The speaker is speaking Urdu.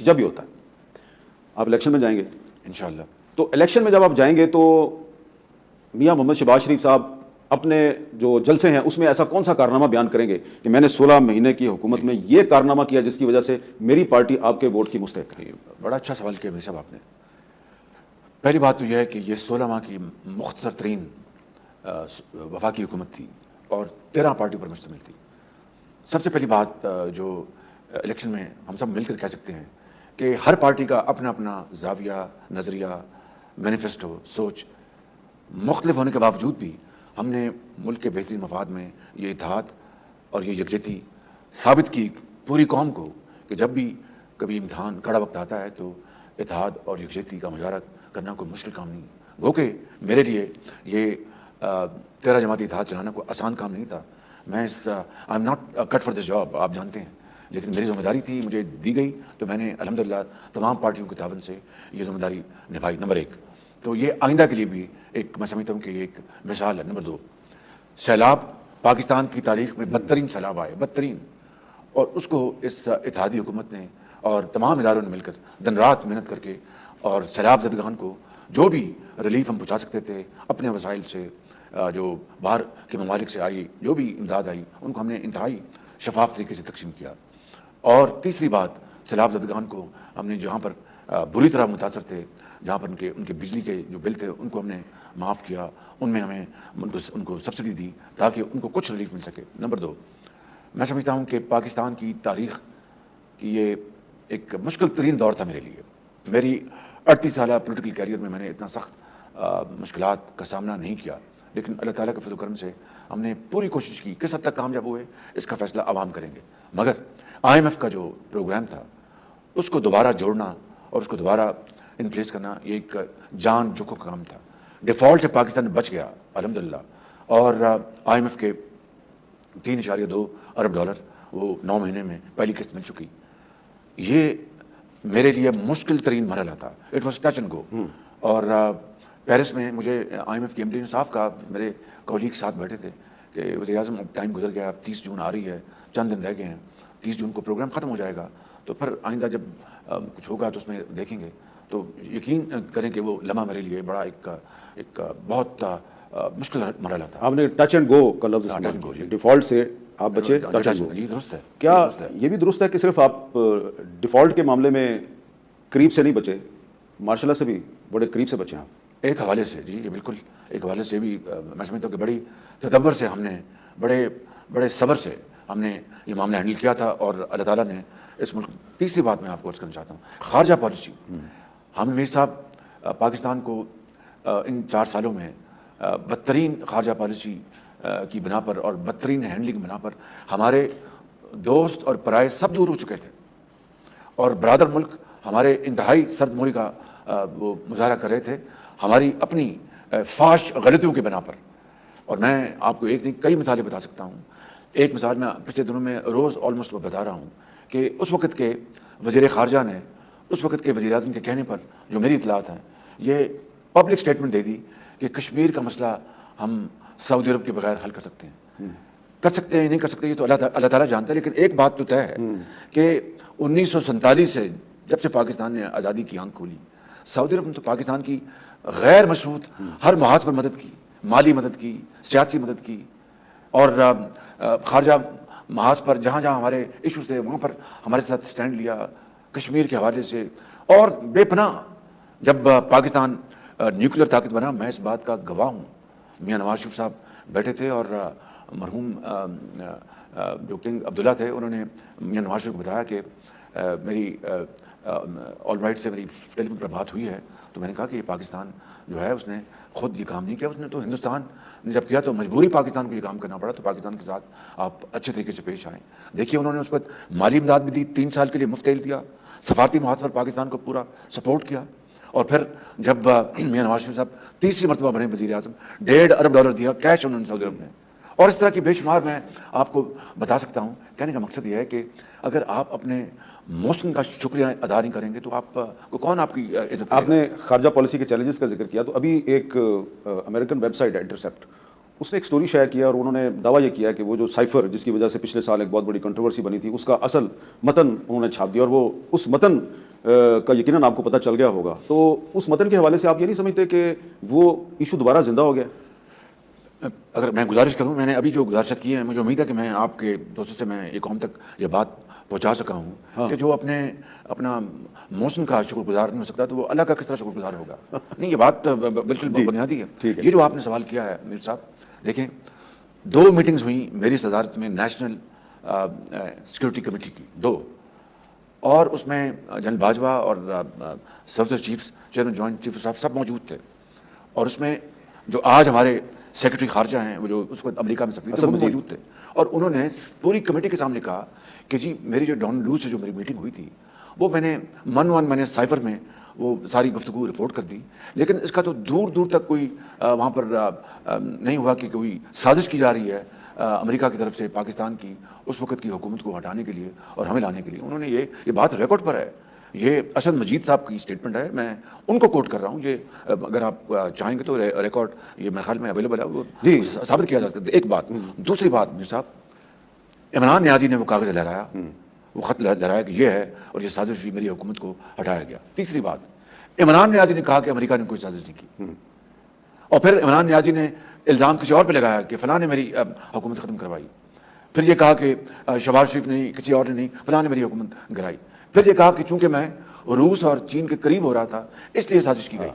جب بھی ہوتا ہے آپ الیکشن میں جائیں گے انشاءاللہ. تو الیکشن میں جب آپ جائیں گے تو میاں محمد شہباز شریف صاحب اپنے جو جلسے ہیں اس میں ایسا کون سا کارنامہ بیان کریں گے کہ میں نے 16 مہینے کی حکومت میں یہ کارنامہ کیا جس کی وجہ سے میری پارٹی آپ کے ووٹ کی مستحق ہے؟ بڑا اچھا سوال کیا میرے صاحب آپ نے. پہلی بات تو یہ ہے کہ یہ 16 ماہ کی مختصر ترین وفاقی حکومت تھی اور 13 پارٹیوں پر مشتمل تھی. سب سے پہلی بات جو الیکشن میں ہم سب مل کر کہہ سکتے ہیں کہ ہر پارٹی کا اپنا اپنا زاویہ، نظریہ، مینیفیسٹو، سوچ مختلف ہونے کے باوجود بھی ہم نے ملک کے بہترین مفاد میں یہ اتحاد اور یہ یکجہتی ثابت کی پوری قوم کو کہ جب بھی کبھی امتحان کڑا وقت آتا ہے تو اتحاد اور یکجہتی کا مظاہرہ کرنا کوئی مشکل کام نہیں. گو کہ میرے لیے یہ 13 جماعتی اتحاد چلانا کوئی آسان کام نہیں تھا. میں I am not cut for this job, آپ جانتے ہیں، لیکن میری ذمہ داری تھی، مجھے دی گئی تو میں نے الحمدللہ تمام پارٹیوں کے تعاون سے یہ ذمہ داری نبھائی. نمبر 1 تو یہ آئندہ کے لیے بھی ایک میں سمجھتا ہوں کہ یہ ایک مثال ہے. نمبر 2 سیلاب پاکستان کی تاریخ میں بدترین سیلاب آئے، بدترین، اور اس کو اس اتحادی حکومت نے اور تمام اداروں نے مل کر دن رات محنت کر کے اور سیلاب زدگان کو جو بھی ریلیف ہم پہنچا سکتے تھے اپنے وسائل سے، جو باہر کے ممالک سے آئی جو بھی امداد آئی ان کو ہم نے انتہائی شفاف طریقے سے تقسیم کیا. اور تیسری بات سیلاب زدگان کو ہم نے جہاں پر بری طرح متاثر تھے، جہاں پر ان کے بجلی کے جو بل تھے ان کو ہم نے معاف کیا، ان میں ہمیں ان کو سبسڈی دی تاکہ ان کو کچھ ریلیف مل سکے. نمبر 2 میں سمجھتا ہوں کہ پاکستان کی تاریخ کی یہ ایک مشکل ترین دور تھا میرے لیے. میری 38 سالہ پولیٹیکل کیریئر میں نے اتنا سخت مشکلات کا سامنا نہیں کیا، لیکن اللہ تعالیٰ کے فضل و کرم سے ہم نے پوری کوشش کی. کس حد تک کامیاب ہوئے اس کا فیصلہ عوام کریں گے، مگر IMF کا جو پروگرام تھا اس کو دوبارہ جوڑنا اور اس کو دوبارہ ان پلیس کرنا یہ ایک جان جوکھوں کا کام تھا. ڈیفالٹ سے پاکستان بچ گیا الحمدللہ، اور IMF کے 3.2 ارب ڈالر وہ 9 مہینے میں پہلی قسط مل چکی. یہ میرے لیے مشکل ترین مرحلہ تھا. It was touch and go. اور پیرس میں مجھے IMF کے MD نے صاف کہا، میرے کولیگ ساتھ بیٹھے تھے، کہ وزیر اعظم اب ٹائم گزر گیا، اب 30 جون آ رہی ہے، چند دن رہ گئے ہیں، 30 جون کو پروگرام ختم ہو جائے گا، تو پھر آئندہ جب کچھ ہوگا تو اس میں دیکھیں گے. تو یقین کریں کہ وہ لمحہ میرے لیے بڑا ایک بہت مشکل مرحلہ تھا. آپ نے ٹچ اینڈ گو کا لفظ استعمال کیا، ڈیفالٹ سے آپ بچے ٹچ اینڈ گو. جی درست ہے. کیا یہ بھی درست ہے کہ صرف آپ ڈیفالٹ کے معاملے میں قریب سے نہیں بچے، ماشاء اللہ سے بھی بڑے قریب سے بچے ہیں آپ؟ ایک حوالے سے جی، یہ بالکل ایک حوالے سے بھی میں سمجھتا ہوں کہ بڑی تدبر سے ہم نے بڑے صبر سے ہم نے یہ معاملہ ہینڈل کیا تھا، اور اللہ تعالیٰ نے اس ملک. تیسری بات میں آپ کو عرض کرنا چاہتا ہوں، خارجہ پالیسی. ہم میر صاحب پاکستان کو ان 4 سالوں میں بدترین خارجہ پالیسی کی بنا پر اور بدترین ہینڈلنگ بنا پر ہمارے دوست اور پرائے سب دور ہو چکے تھے، اور برادر ملک ہمارے انتہائی سرد موری کا وہ مظاہرہ کر رہے تھے ہماری اپنی فاش غلطیوں کے بنا پر. اور میں آپ کو ایک نہیں کئی مثالیں بتا سکتا ہوں. ایک مثال میں پچھلے دنوں میں روز آلموسٹ بتا رہا ہوں کہ اس وقت کے وزیر خارجہ نے اس وقت کے وزیر اعظم کے کہنے پر جو میری اطلاعات ہیں یہ پبلک سٹیٹمنٹ دے دی کہ کشمیر کا مسئلہ ہم سعودی عرب کے بغیر حل کر سکتے ہیں. کر سکتے ہیں نہیں کر سکتے یہ تو اللہ تعالیٰ جانتا ہے، لیکن ایک بات تو طے ہے کہ 1947 سے جب سے پاکستان نے آزادی کی آنکھ کھولی، سعودی عرب نے تو پاکستان کی غیر مشروط ہر محاذ پر مدد کی، مالی مدد کی، سیاسی مدد کی، اور خارجہ محاذ پر جہاں جہاں ہمارے ایشوز تھے وہاں پر ہمارے ساتھ سٹینڈ لیا. کشمیر کے حوالے سے اور بے پناہ جب پاکستان نیوکلیر طاقت بنا، میں اس بات کا گواہ ہوں. میاں نواز شریف صاحب بیٹھے تھے اور مرحوم جو کنگ عبداللہ تھے انہوں نے میاں نواز شریف کو بتایا کہ میری آل رائٹ سے میری ٹیلی فون پر بات ہوئی ہے. تو میں نے کہا کہ یہ پاکستان جو ہے اس نے خود یہ کام نہیں کیا، اس نے تو ہندوستان نے جب کیا تو مجبوری پاکستان کو یہ کام کرنا پڑا، تو پاکستان کے ساتھ آپ اچھے طریقے سے پیش آئیں. دیکھیے انہوں نے اس وقت مالی امداد بھی دی، 3 سال کے لیے مفت تیل دیا، سفارتی محاذ پر پاکستان کو پورا سپورٹ کیا. اور پھر جب میاں نواز شریف صاحب تیسری مرتبہ بنے وزیر اعظم، $1.5 ارب دیا کیش انہوں نے سعودی عرب میں. اور اس طرح کی بے شمار میں آپ کو بتا سکتا ہوں. کہنے کا مقصد یہ ہے کہ اگر آپ اپنے موسم کا شکریہ ادا نہیں کریں گے تو آپ کو کون آپ کی عزت. آپ نے خارجہ پالیسی کے چیلنجز کا ذکر کیا، تو ابھی ایک امریکن ویب سائٹ ہے انٹرسیپٹ، اس نے ایک سٹوری شائع کیا اور انہوں نے دعویٰ یہ کیا کہ وہ جو سائفر جس کی وجہ سے پچھلے سال ایک بہت بڑی کنٹروورسی بنی تھی اس کا اصل متن انہوں نے چھاپ دیا، اور وہ اس متن کا یقیناً آپ کو پتہ چل گیا ہوگا، تو اس متن کے حوالے سے آپ یہ نہیں سمجھتے کہ وہ ایشو دوبارہ زندہ ہو گیا؟ اگر میں گزارش کروں، میں نے ابھی جو گزارشت کی ہے، مجھے امید ہے کہ میں آپ کے دوستوں سے میں یہ قوم تک یہ بات پہنچا سکا ہوں کہ جو اپنا موسم کا شکر گزار نہیں ہو سکتا تو وہ اللہ کا کس طرح شکر گزار ہوگا؟ نہیں، یہ بات بالکل بنیادی ہے۔ یہ جو آپ نے سوال کیا ہے میر صاحب، دیکھیں 2 میٹنگز ہوئیں میری صدارت میں نیشنل سیکورٹی کمیٹی کی، 2، اور اس میں جنرل باجوہ اور services chiefs, chairman joint chief staff سب موجود تھے، اور اس میں جو آج ہمارے سیکرٹری خارجہ ہیں، وہ جو اس وقت امریکہ میں سفیر تھے، وہ موجود تھے، اور انہوں نے پوری کمیٹی کے سامنے کہا کہ جی میری جو ڈان لوز سے جو میری میٹنگ ہوئی تھی وہ میں نے سائفر میں وہ ساری گفتگو رپورٹ کر دی، لیکن اس کا تو دور دور تک کوئی وہاں پر نہیں ہوا کہ کوئی سازش کی جا رہی ہے امریکہ کی طرف سے پاکستان کی اس وقت کی حکومت کو ہٹانے کے لیے اور ہمیں لانے کے لیے۔ انہوں نے یہ بات ریکارڈ پر ہے، یہ اسد مجید صاحب کی اسٹیٹمنٹ ہے، میں ان کو کوٹ کر رہا ہوں، یہ اگر آپ چاہیں گے تو ریکارڈ یہ میرے خیال میں اویلیبل ہے، وہ ثابت کیا جا سکتا ہے۔ ایک بات۔ دوسری بات میر صاحب، عمران نیازی نے وہ کاغذ لہرایا، وہ خط لہرایا کہ یہ ہے اور یہ سازش ہوئی، میری حکومت کو ہٹایا گیا۔ تیسری بات، عمران نیازی نے کہا کہ امریکہ نے کوئی سازش نہیں کی، اور پھر عمران نیازی نے الزام کسی اور پہ لگایا کہ فلاں نے میری حکومت ختم کروائی، پھر یہ کہا کہ شہباز شریف نے، کسی اور نے نہیں، فلاں نے میری حکومت گرائی، پھر یہ کہا کہ چونکہ میں روس اور چین کے قریب ہو رہا تھا اس لیے سازش کی گئی۔